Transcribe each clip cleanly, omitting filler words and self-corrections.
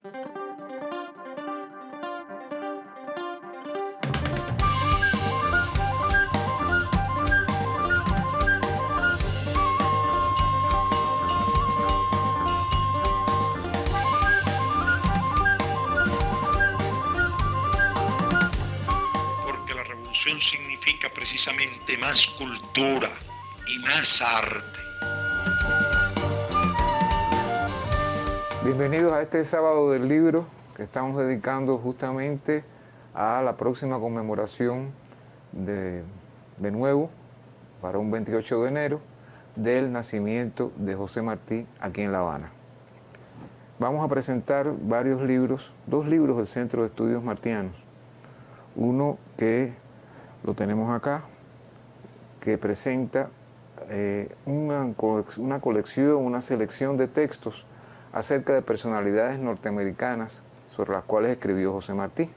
Porque la revolución significa precisamente más cultura y más arte. Bienvenidos a este sábado del libro que estamos dedicando justamente a la próxima conmemoración de nuevo, para un 28 de enero, del nacimiento de José Martí aquí en La Habana. Vamos a presentar varios libros, dos libros del Centro de Estudios Martianos. Uno que lo tenemos acá, que presenta una colección, una selección de textos acerca de personalidades norteamericanas sobre las cuales escribió José Martí,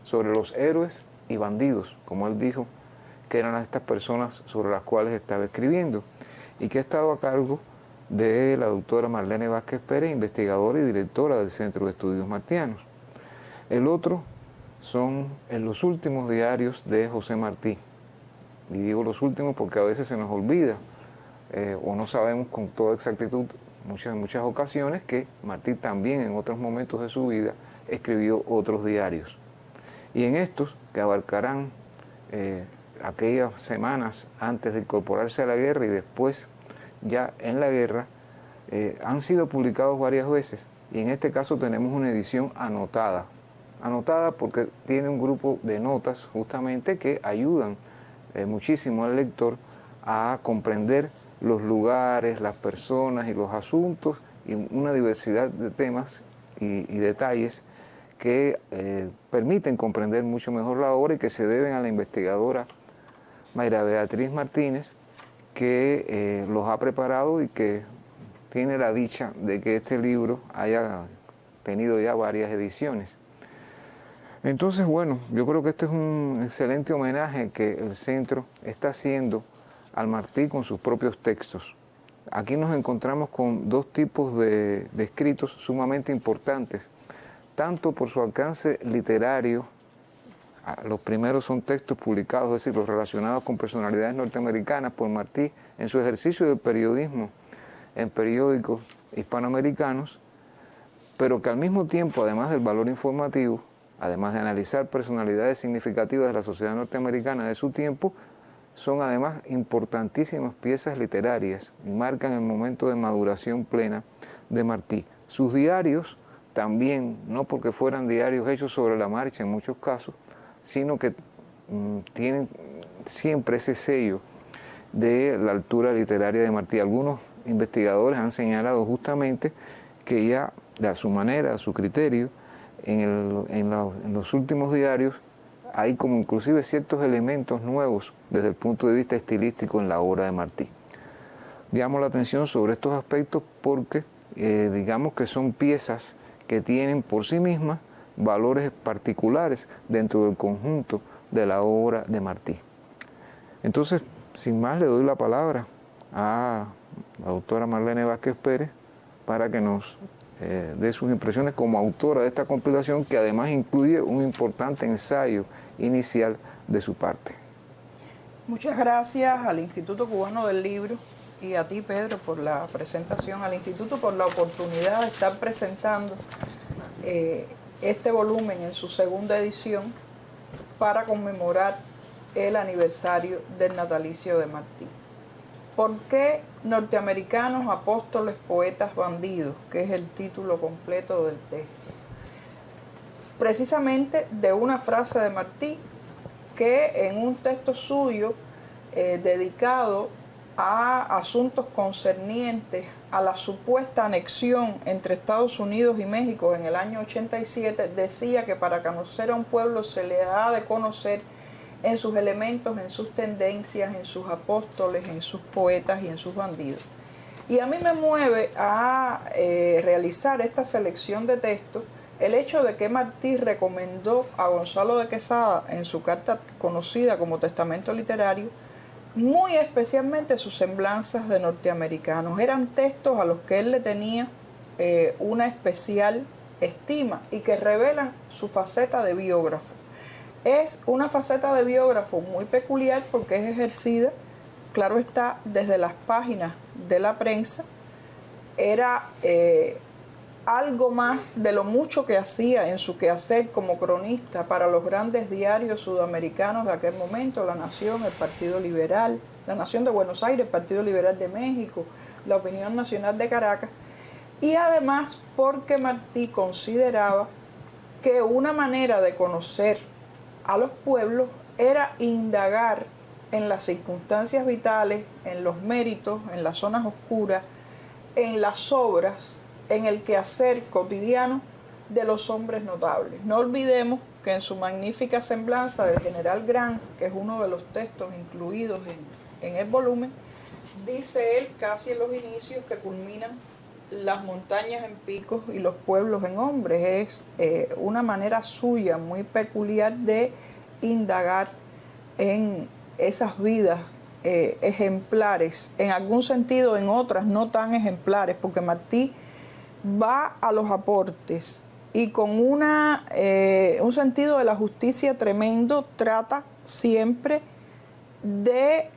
sobre los héroes y bandidos, como él dijo, que eran estas personas sobre las cuales estaba escribiendo, y que ha estado a cargo de la doctora Marlene Vázquez Pérez, investigadora y directora del Centro de Estudios Martianos. El otro son los últimos diarios de José Martí, y digo los últimos porque a veces se nos olvida o no sabemos con toda exactitud en muchas ocasiones que Martí también en otros momentos de su vida escribió otros diarios. Y en estos, que abarcarán aquellas semanas antes de incorporarse a la guerra y después ya en la guerra, han sido publicados varias veces, y en este caso tenemos una edición anotada porque tiene un grupo de notas justamente que ayudan muchísimo al lector a comprender los lugares, las personas y los asuntos, y una diversidad de temas y detalles que permiten comprender mucho mejor la obra y que se deben a la investigadora Mayra Beatriz Martínez, que los ha preparado y que tiene la dicha de que este libro haya tenido ya varias ediciones. Entonces, bueno, yo creo que este es un excelente homenaje que el centro está haciendo al Martí con sus propios textos. Aquí nos encontramos con dos tipos de escritos sumamente importantes, tanto por su alcance literario. Los primeros son textos publicados, es decir, los relacionados con personalidades norteamericanas por Martí en su ejercicio de periodismo en periódicos hispanoamericanos, pero que al mismo tiempo, además del valor informativo, además de analizar personalidades significativas de la sociedad norteamericana de su tiempo, son además importantísimas piezas literarias y marcan el momento de maduración plena de Martí. Sus diarios también, no porque fueran diarios hechos sobre la marcha en muchos casos, sino que tienen siempre ese sello de la altura literaria de Martí. Algunos investigadores han señalado justamente que ya a su manera, a su criterio, en los últimos diarios hay como inclusive ciertos elementos nuevos desde el punto de vista estilístico en la obra de Martí. Llamo la atención sobre estos aspectos porque digamos que son piezas que tienen por sí mismas valores particulares dentro del conjunto de la obra de Martí. Entonces, sin más, le doy la palabra a la doctora Marlene Vázquez Pérez para que nos dé sus impresiones como autora de esta compilación, que además incluye un importante ensayo inicial de su parte. Muchas gracias al Instituto Cubano del Libro y a ti, Pedro, por la presentación, al Instituto por la oportunidad de estar presentando este volumen en su segunda edición para conmemorar el aniversario del natalicio de Martí. ¿Por qué norteamericanos, apóstoles, poetas, bandidos? Que es el título completo del texto. Precisamente de una frase de Martí que en un texto suyo dedicado a asuntos concernientes a la supuesta anexión entre Estados Unidos y México en el año 87, decía que para conocer a un pueblo se le ha de conocer en sus elementos, en sus tendencias, en sus apóstoles, en sus poetas y en sus bandidos. Y a mí me mueve a realizar esta selección de textos el hecho de que Martí recomendó a Gonzalo de Quesada en su carta conocida como Testamento Literario, muy especialmente sus semblanzas de norteamericanos. Eran textos a los que él le tenía una especial estima y que revelan su faceta de biógrafo. Es una faceta de biógrafo muy peculiar porque es ejercida, claro está, desde las páginas de la prensa. Era algo más de lo mucho que hacía en su quehacer como cronista para los grandes diarios sudamericanos de aquel momento, La Nación, el Partido Liberal, La Nación de Buenos Aires, el Partido Liberal de México, La Opinión Nacional de Caracas, y además porque Martí consideraba que una manera de conocer a los pueblos era indagar en las circunstancias vitales, en los méritos, en las zonas oscuras, en las obras, en el quehacer cotidiano de los hombres notables. No olvidemos que en su magnífica semblanza del general Grant, que es uno de los textos incluidos en el volumen, dice él casi en los inicios que culminan las montañas en picos y los pueblos en hombres. Es una manera suya muy peculiar de indagar en esas vidas ejemplares, en algún sentido, en otras no tan ejemplares, porque Martí va a los aportes y con un sentido de la justicia tremendo trata siempre de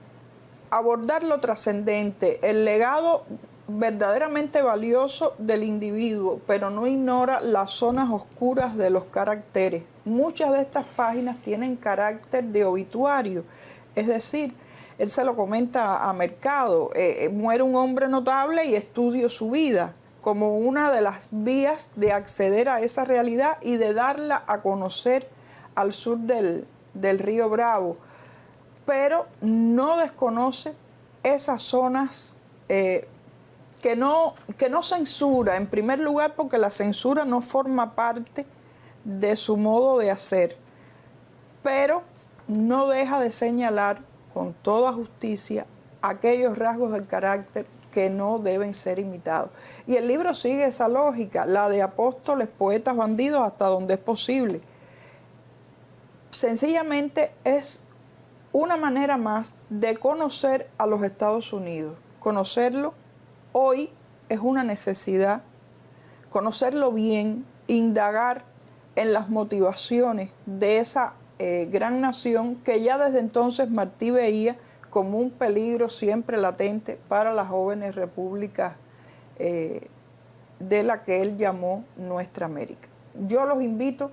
abordar lo trascendente, el legado verdaderamente valioso del individuo, pero no ignora las zonas oscuras de los caracteres. Muchas de estas páginas tienen carácter de obituario, es decir, él se lo comenta a Mercado, muere un hombre notable y estudio su vida, como una de las vías de acceder a esa realidad y de darla a conocer al sur del río Bravo, pero no desconoce esas zonas que no censura, en primer lugar porque la censura no forma parte de su modo de hacer, pero no deja de señalar con toda justicia aquellos rasgos del carácter que no deben ser imitados. Y el libro sigue esa lógica, la de apóstoles, poetas, bandidos, hasta donde es posible. Sencillamente es una manera más de conocer a los Estados Unidos. Conocerlo hoy es una necesidad, conocerlo bien, indagar en las motivaciones de esa gran nación que ya desde entonces Martí veía como un peligro siempre latente para las jóvenes repúblicas de la que él llamó Nuestra América. Yo los invito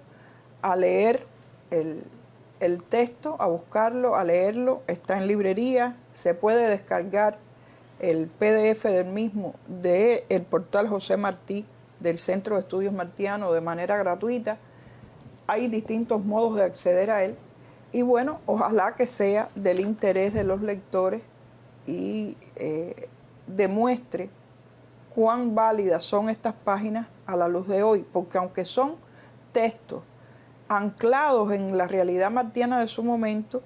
a leer el texto, a buscarlo, a leerlo, está en librería, se puede descargar el PDF del mismo del portal José Martí del Centro de Estudios Martianos de manera gratuita. Hay distintos modos de acceder a él y bueno, ojalá que sea del interés de los lectores y demuestre cuán válidas son estas páginas a la luz de hoy, porque aunque son textos anclados en la realidad martiana de su momento,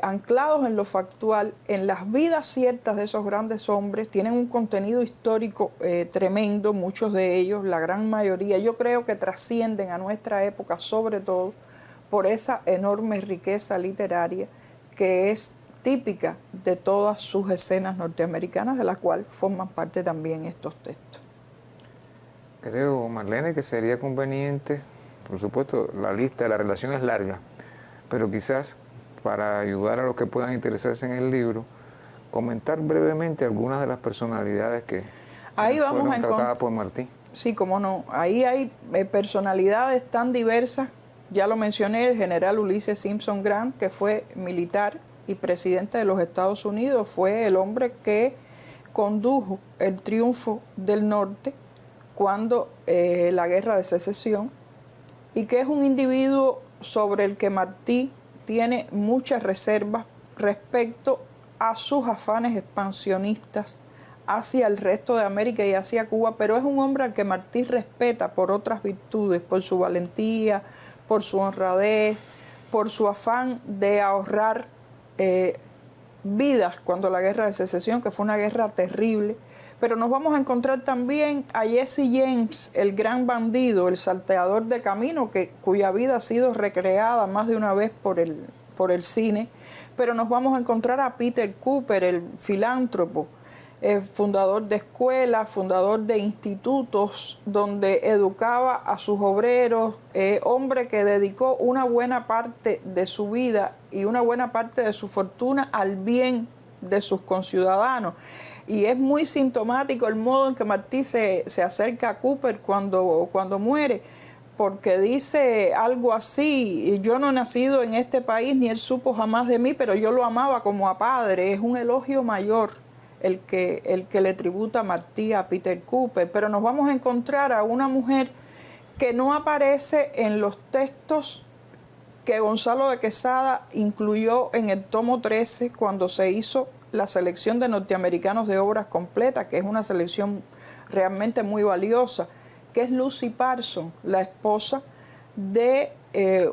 anclados en lo factual, en las vidas ciertas de esos grandes hombres, tienen un contenido histórico tremendo, muchos de ellos, la gran mayoría, yo creo que trascienden a nuestra época, sobre todo por esa enorme riqueza literaria que es típica de todas sus escenas norteamericanas, de las cuales forman parte también estos textos. Creo, Marlene, que sería conveniente, por supuesto, la lista de la relación es larga, pero quizás para ayudar a los que puedan interesarse en el libro, comentar brevemente algunas de las personalidades que fueron tratadas por Martí. Sí, cómo no. Ahí hay personalidades tan diversas. Ya lo mencioné, el general Ulysses Simpson Grant, que fue militar y presidente de los Estados Unidos, fue el hombre que condujo el triunfo del norte cuando la guerra de secesión, y que es un individuo sobre el que Martí tiene muchas reservas respecto a sus afanes expansionistas hacia el resto de América y hacia Cuba, pero es un hombre al que Martí respeta por otras virtudes, por su valentía, por su honradez, por su afán de ahorrar vidas cuando la guerra de secesión, que fue una guerra terrible. Pero nos vamos a encontrar también a Jesse James, el gran bandido, el salteador de camino, cuya vida ha sido recreada más de una vez por el cine. Pero nos vamos a encontrar a Peter Cooper, el filántropo, fundador de escuelas, fundador de institutos donde educaba a sus obreros, hombre que dedicó una buena parte de su vida y una buena parte de su fortuna al bien de sus conciudadanos. Y es muy sintomático el modo en que Martí se acerca a Cooper cuando muere, porque dice algo así: yo no he nacido en este país ni él supo jamás de mí, pero yo lo amaba como a padre. Es un elogio mayor el que le tributa Martí a Peter Cooper. Pero nos vamos a encontrar a una mujer que no aparece en los textos que Gonzalo de Quesada incluyó en el tomo 13 cuando se hizo la selección de norteamericanos de obras completas, que es una selección realmente muy valiosa, que es Lucy Parsons, la esposa de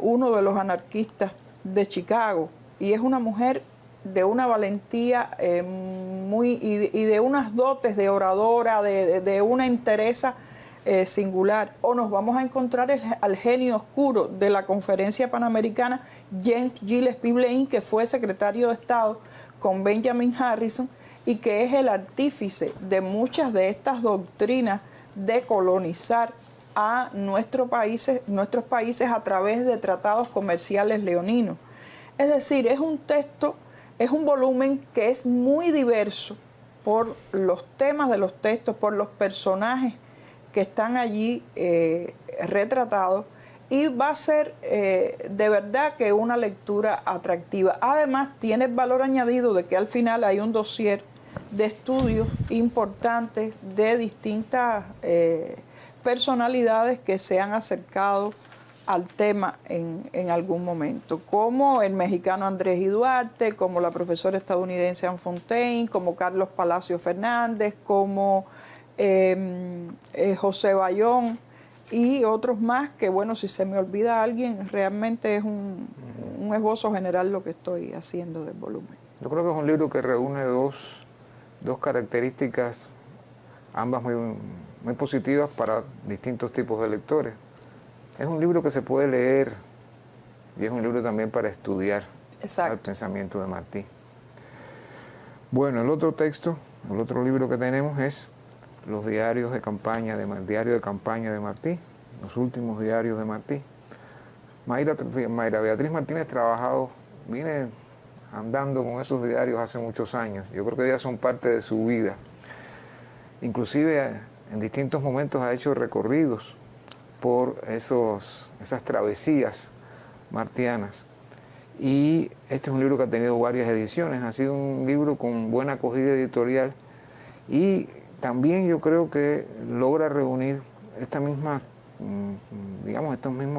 uno de los anarquistas de Chicago. Y es una mujer de una valentía y de unas dotes de oradora, de una entereza singular. O nos vamos a encontrar al genio oscuro de la Conferencia Panamericana, James Gillespie Blaine, que fue secretario de Estado con Benjamin Harrison y que es el artífice de muchas de estas doctrinas de colonizar a nuestros países a través de tratados comerciales leoninos. Es decir, es un texto, es un volumen que es muy diverso por los temas de los textos, por los personajes que están allí retratados, y va a ser de verdad que una lectura atractiva. Además, tiene el valor añadido de que al final hay un dossier de estudios importantes de distintas personalidades que se han acercado al tema en algún momento, como el mexicano Andrés y Duarte, como la profesora estadounidense Anne Fontaine, como Carlos Palacio Fernández, como José Bayón y otros más, que bueno, si se me olvida alguien, realmente es un esbozo general lo que estoy haciendo del volumen. Yo creo que es un libro que reúne dos características, ambas muy positivas para distintos tipos de lectores. Es un libro que se puede leer y es un libro también para estudiar. Exacto. El pensamiento de Martí. Bueno, el otro texto, el otro libro que tenemos es los diarios de campaña diario de campaña de Martí, los últimos diarios de Martí. Mayra Beatriz Martínez viene andando con esos diarios hace muchos años. Yo creo que ya son parte de su vida. Inclusive en distintos momentos ha hecho recorridos por esas travesías martianas. Y este es un libro que ha tenido varias ediciones, ha sido un libro con buena acogida editorial y también yo creo que logra reunir estos mismos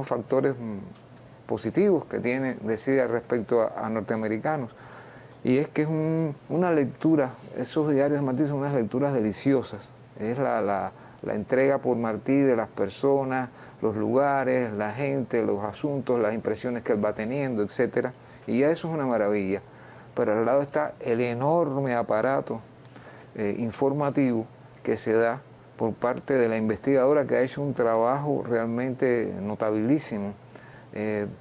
factores positivos que decide respecto a norteamericanos. Y es que es una lectura, esos diarios de Martí son unas lecturas deliciosas. Es la entrega por Martí de las personas, los lugares, la gente, los asuntos, las impresiones que él va teniendo, etc. Y ya eso es una maravilla. Pero al lado está el enorme aparato informativo que se da por parte de la investigadora, que ha hecho un trabajo realmente notabilísimo,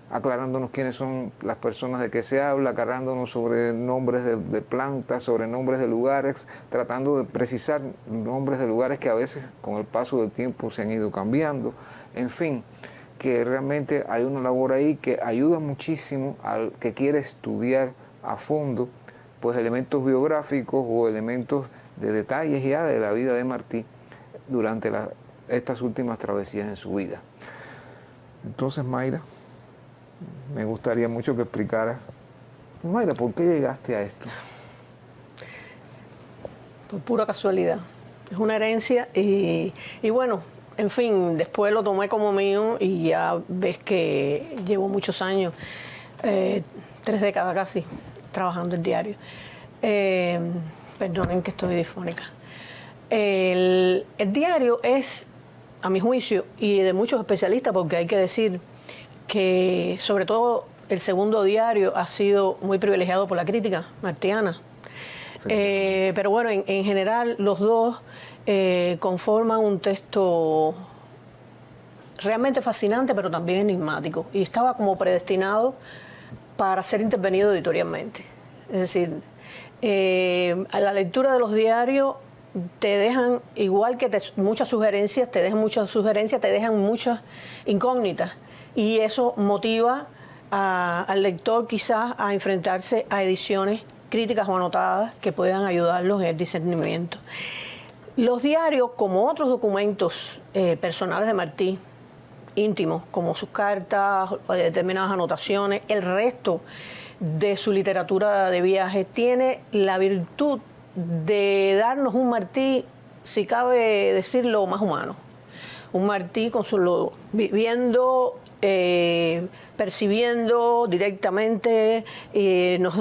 aclarándonos quiénes son las personas de que se habla, aclarándonos sobre nombres de plantas, sobre nombres de lugares, tratando de precisar nombres de lugares que a veces con el paso del tiempo se han ido cambiando. En fin, que realmente hay una labor ahí que ayuda muchísimo al que quiere estudiar a fondo pues elementos biográficos o elementos de detalles ya de la vida de Martí durante estas últimas travesías en su vida. Entonces, Mayra, me gustaría mucho que explicaras, Mayra, ¿por qué llegaste a esto? Por pura casualidad. Es una herencia y bueno, en fin, después lo tomé como mío y ya ves que llevo muchos años, 3 décadas casi, trabajando el diario. Perdonen que estoy difónica. El diario es, a mi juicio, y de muchos especialistas, porque hay que decir que sobre todo el segundo diario ha sido muy privilegiado por la crítica martiana. Pero bueno, en general los dos conforman un texto realmente fascinante, pero también enigmático. Y estaba como predestinado para ser intervenido editorialmente. Es decir, A la lectura de los diarios te dejan, igual que muchas sugerencias, te dejan muchas incógnitas. Y eso motiva al lector quizás a enfrentarse a ediciones críticas o anotadas que puedan ayudarlos en el discernimiento. Los diarios, como otros documentos personales de Martí, íntimos, como sus cartas, determinadas anotaciones, el resto de su literatura de viaje, tiene la virtud de darnos un Martí, si cabe decirlo, más humano. Un Martí viviendo, percibiendo directamente, nos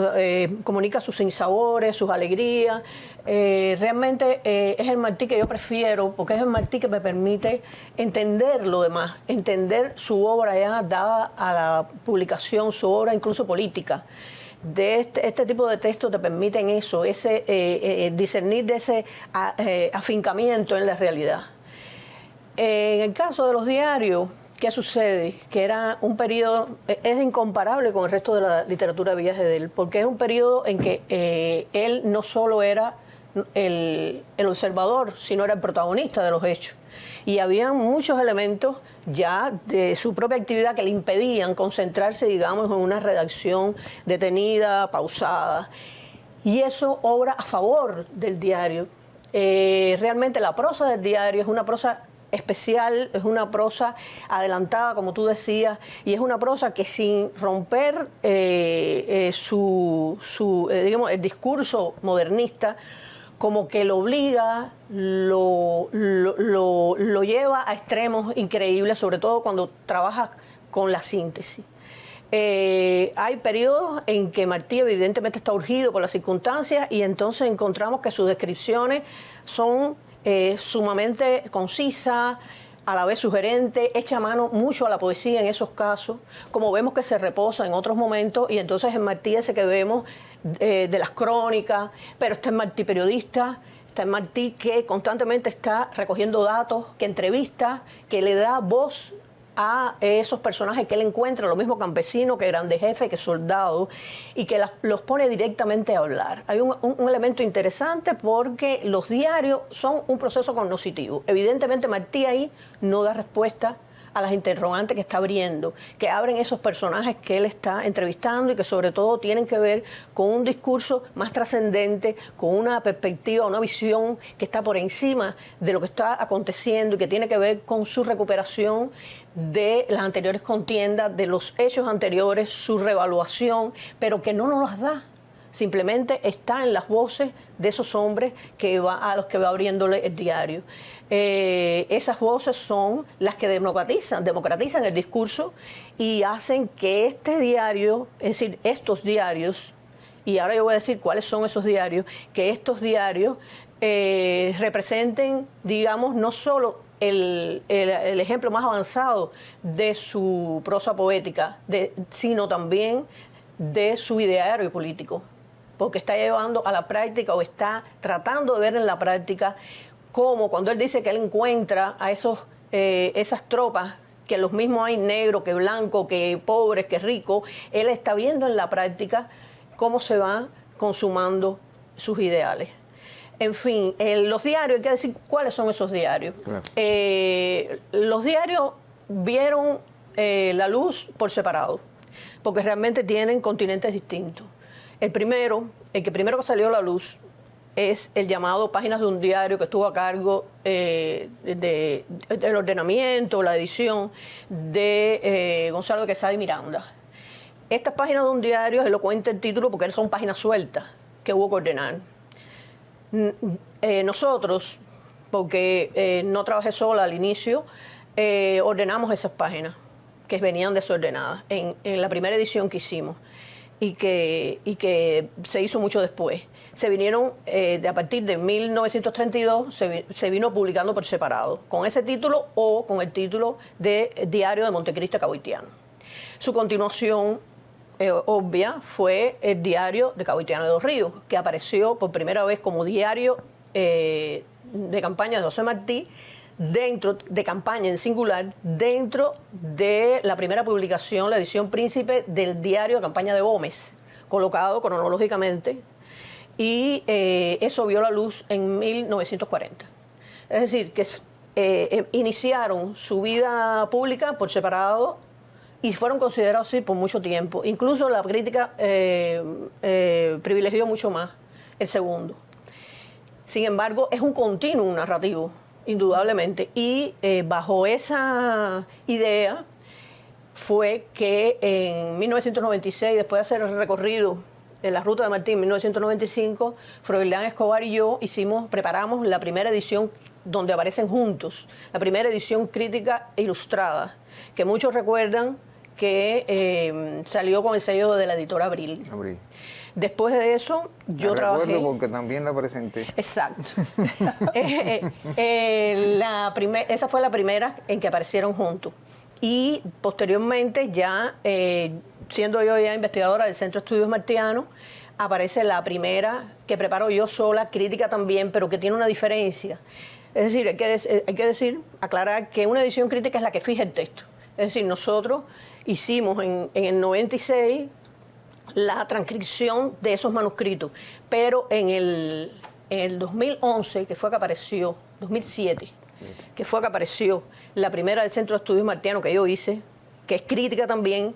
comunica sus sinsabores, sus alegrías. Realmente es el Martí que yo prefiero, porque es el Martí que me permite entender lo demás, entender su obra ya dada a la publicación, su obra incluso política. De este tipo de textos te permiten eso, discernir de ese afincamiento en la realidad. En el caso de los diarios, ¿qué sucede? Que era un periodo, es incomparable con el resto de la literatura de viaje de él, porque es un periodo en que él no solo era el observador, sino era el protagonista de los hechos. Y había muchos elementos ya de su propia actividad que le impedían concentrarse, digamos, en una redacción detenida, pausada. Y eso obra a favor del diario. Realmente la prosa del diario es una prosa especial, es una prosa adelantada, como tú decías, y es una prosa que sin romper digamos, el discurso modernista, como que lo obliga, lo lleva a extremos increíbles, sobre todo cuando trabaja con la síntesis. Hay periodos en que Martí evidentemente está urgido por las circunstancias y entonces encontramos que sus descripciones son sumamente concisas, a la vez sugerentes, echa mano mucho a la poesía en esos casos, como vemos que se reposa en otros momentos, y entonces en Martí ese que vemos de las crónicas, pero está en Martí periodista, está en Martí que constantemente está recogiendo datos, que entrevista, que le da voz a esos personajes que él encuentra, lo mismo campesino que grandes jefes, que soldados, y que los pone directamente a hablar. Hay un elemento interesante porque los diarios son un proceso cognoscitivo. Evidentemente Martí ahí no da respuesta a las interrogantes que está abriendo, que abren esos personajes que él está entrevistando y que sobre todo tienen que ver con un discurso más trascendente, con una perspectiva, una visión que está por encima de lo que está aconteciendo y que tiene que ver con su recuperación de las anteriores contiendas, de los hechos anteriores, su reevaluación, pero que no nos las da. Simplemente está en las voces de esos hombres a los que va abriéndole el diario. Esas voces son las que democratizan el discurso y hacen que este diario, es decir, estos diarios, y ahora yo voy a decir cuáles son esos diarios, que estos diarios representen, digamos, no solo el ejemplo más avanzado de su prosa poética, sino también de su ideario político, porque está llevando a la práctica o está tratando de ver en la práctica como cuando él dice que él encuentra a esas tropas, que los mismos hay negros, que blancos, que pobres, que ricos, él está viendo en la práctica cómo se van consumando sus ideales. En fin, los diarios, hay que decir cuáles son esos diarios. Claro. Los diarios vieron la luz por separado, porque realmente tienen continentes distintos. El que primero salió a la luz es el llamado Páginas de un diario, que estuvo a cargo del ordenamiento, la edición de Gonzalo de Quesada y Miranda. Estas Páginas de un diario, él lo cuenta el título porque son páginas sueltas que hubo que ordenar. Nosotros, porque no trabajé sola al inicio, ordenamos esas páginas que venían desordenadas en la primera edición que hicimos y que se hizo mucho después. Se vinieron, a partir de 1932, se vino publicando por separado, con ese título o con el título de Diario de Montecristo Caboitiano. Su continuación obvia fue el Diario de Caboitiano de los Ríos, que apareció por primera vez como diario de campaña de José Martí, dentro de campaña en singular, dentro de la primera publicación, la edición príncipe del Diario de Campaña de Gómez, colocado cronológicamente. y eso vio la luz en 1940. Es decir, que iniciaron su vida pública por separado y fueron considerados así por mucho tiempo. Incluso la crítica privilegió mucho más el segundo. Sin embargo, es un continuum narrativo, indudablemente, y bajo esa idea fue que en 1996, después de hacer el recorrido en la Ruta de Martí en 1995, Froilán Escobar y yo preparamos la primera edición donde aparecen juntos, la primera edición crítica ilustrada, que muchos recuerdan que salió con el sello de la editora Abril. Después de eso, yo trabajé... recuerdo porque también la presenté. Exacto. Esa fue la primera en que aparecieron juntos. Y posteriormente, ya siendo yo ya investigadora del Centro de Estudios Martianos, aparece la primera que preparo yo sola, crítica también, pero que tiene una diferencia. Es decir, hay que aclarar que una edición crítica es la que fija el texto. Es decir, nosotros hicimos en el 96 la transcripción de esos manuscritos, pero en el 2011, que fue que apareció, 2007, que fue que apareció la primera del Centro de Estudios Martianos que yo hice, que es crítica también.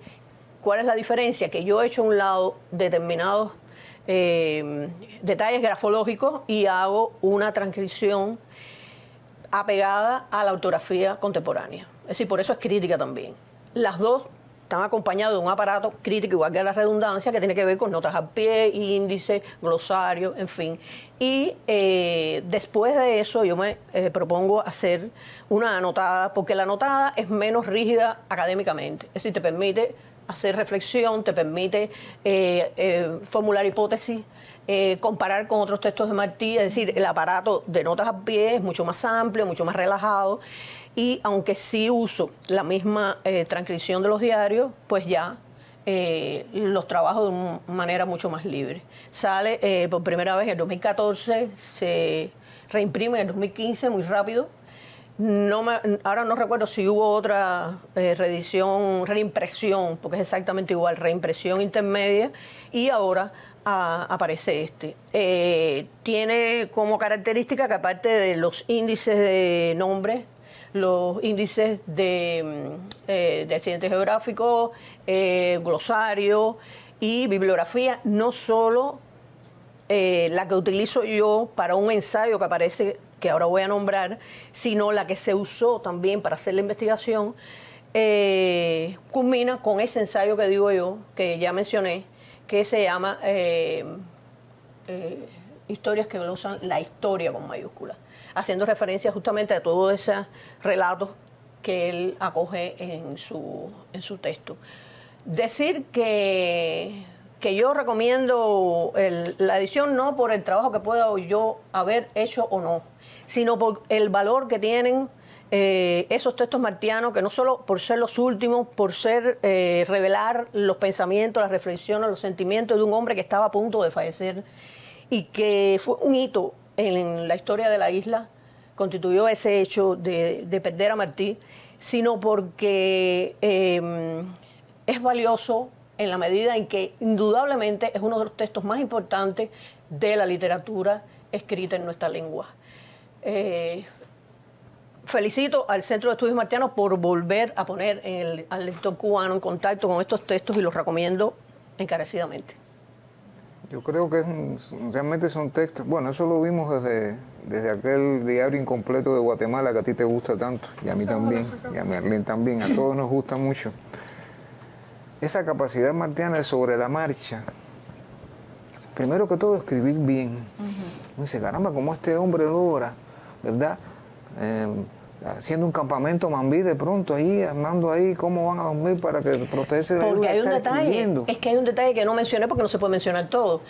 ¿Cuál es la diferencia? Que yo he hecho a un lado determinados detalles grafológicos y hago una transcripción apegada a la ortografía contemporánea. Es decir, por eso es crítica también. Las dos están acompañadas de un aparato crítico, igual que la redundancia, que tiene que ver con notas al pie, índice, glosario, en fin. Y después de eso yo me propongo hacer una anotada, porque la anotada es menos rígida académicamente. Es decir, te permite hacer reflexión, te permite formular hipótesis, comparar con otros textos de Martí. Es decir, el aparato de notas al pie es mucho más amplio, mucho más relajado. Y aunque sí uso la misma transcripción de los diarios, pues ya los trabajo de manera mucho más libre. Sale por primera vez en el 2014, se reimprime en el 2015 muy rápido. Ahora no recuerdo si hubo otra reimpresión, porque es exactamente igual, reimpresión intermedia, y ahora aparece este. Tiene como característica que aparte de los índices de nombres, los índices de accidente geográfico, glosario y bibliografía, no solo la que utilizo yo para un ensayo que aparece, que ahora voy a nombrar, sino la que se usó también para hacer la investigación, culmina con ese ensayo que digo yo, que ya mencioné, que se llama Historias que glosan la historia con mayúsculas, haciendo referencia justamente a todos esos relatos que él acoge en su texto. Decir que yo recomiendo la edición no por el trabajo que pueda yo haber hecho o no, sino por el valor que tienen esos textos martianos, que no solo por ser los últimos, por ser revelar los pensamientos, las reflexiones, los sentimientos de un hombre que estaba a punto de fallecer y que fue un hito en la historia de la isla, constituyó ese hecho de perder a Martí, sino porque es valioso en la medida en que indudablemente es uno de los textos más importantes de la literatura escrita en nuestra lengua. Felicito al Centro de Estudios Martianos por volver a poner al lector cubano en contacto con estos textos y los recomiendo encarecidamente. Yo creo que realmente son textos, bueno, eso lo vimos desde aquel diario incompleto de Guatemala que a ti te gusta tanto, y a mí también, y a Merlín también, a todos nos gusta mucho. Esa capacidad martiana de sobre la marcha, primero que todo escribir bien. Uno dice, caramba, como este hombre logra, ¿verdad? Haciendo un campamento mambí de pronto ahí, armando ahí cómo van a dormir para que protegerse de la lluvia. Porque hay un detalle, es que hay un detalle que no mencioné porque no se puede mencionar todo.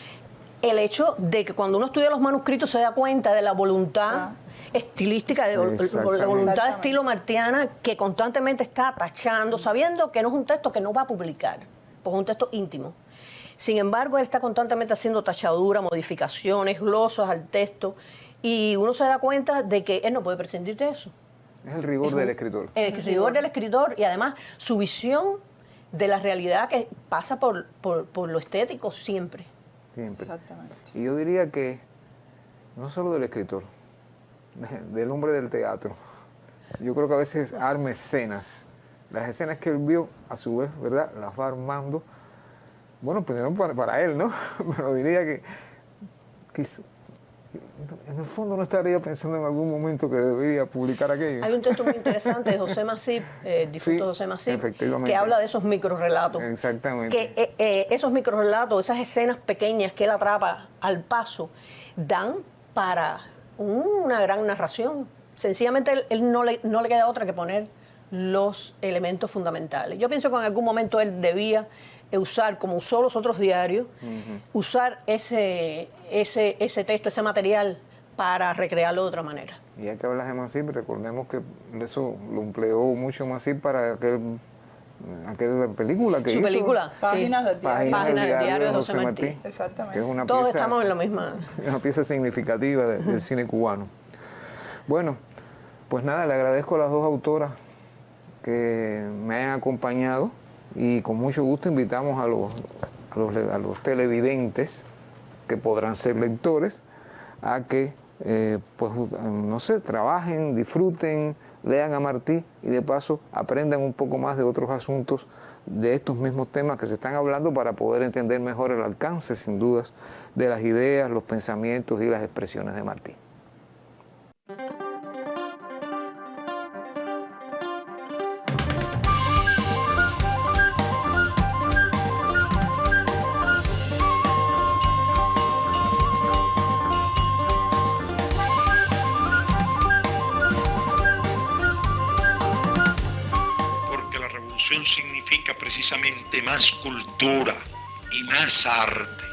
El hecho de que cuando uno estudia los manuscritos se da cuenta de la voluntad estilística, de la voluntad de estilo martiana que constantemente está tachando, sabiendo que no es un texto que no va a publicar, porque es un texto íntimo. Sin embargo, él está constantemente haciendo tachaduras, modificaciones, glosas al texto, y uno se da cuenta de que él no puede prescindir de eso. Es el rigor del escritor. El rigor del escritor y además su visión de la realidad que pasa por lo estético siempre. Siempre. Exactamente. Y yo diría que no solo del escritor, del hombre del teatro. Yo creo que a veces arma escenas. Las escenas que él vio, a su vez, ¿verdad?, las va armando. Bueno, primero para él, ¿no? Pero diría que en el fondo no estaría pensando en algún momento que debería publicar aquello. Hay un texto muy interesante de José Masip, el difunto Sí, José Masip, efectivamente. que habla de esos microrrelatos. Exactamente. Que esos microrelatos, esas escenas pequeñas que él atrapa al paso, dan para una gran narración. Sencillamente él no le queda otra que poner los elementos fundamentales. Yo pienso que en algún momento él debía usar, como usó los otros diarios, usar ese texto, ese material, para recrearlo de otra manera. Y ya que hablas de Masip, recordemos que eso lo empleó mucho Masip para aquella película que Su hizo. película, Páginas del diario. Páginas del diario de José Martí. Exactamente. Que es una Todos pieza, estamos en la misma. una pieza significativa del cine cubano. Bueno, pues nada, le agradezco a las dos autoras que me hayan acompañado y con mucho gusto invitamos a los televidentes, que podrán ser lectores, a que pues no sé, trabajen, disfruten, lean a Martí y de paso aprendan un poco más de otros asuntos de estos mismos temas que se están hablando, para poder entender mejor el alcance, sin dudas, de las ideas, los pensamientos y las expresiones de Martí. Porque la revolución significa precisamente más cultura y más arte.